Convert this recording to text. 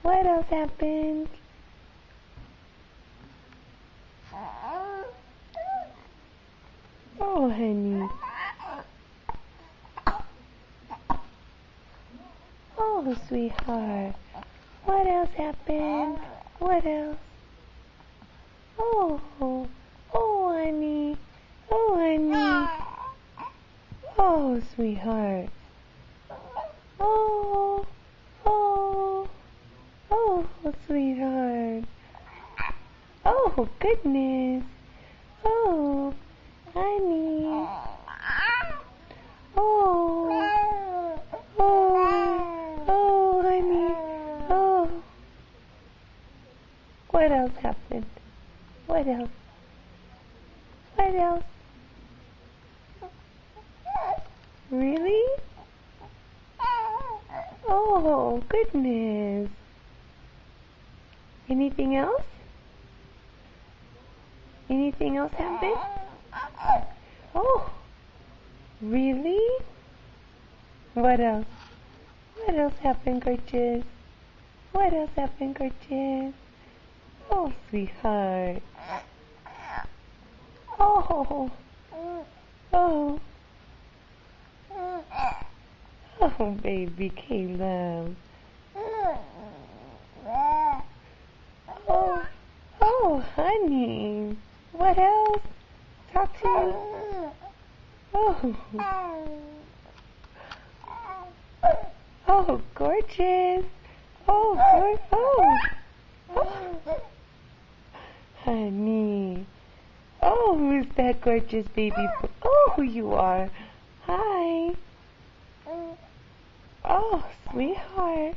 What else happened? Oh, honey. Oh, sweetheart. What else happened? What else? Oh, oh, honey. Oh, honey. Oh, sweetheart. Oh, oh, oh, sweetheart. Oh, goodness. Oh, honey. Oh, oh, oh, honey. Oh. What else happened? What else? What else? Really? Oh, goodness. Anything else? Anything else happened? Oh, really? What else? What else happened, gorgeous? What else happened, gorgeous? Oh, sweetheart. Oh, oh, oh, baby Caleb. Oh, oh, honey. What else? Talk to me. Oh, oh, gorgeous. Oh, oh, honey. Oh, who's that gorgeous baby? Oh, who you are. Hi. Oh, sweetheart.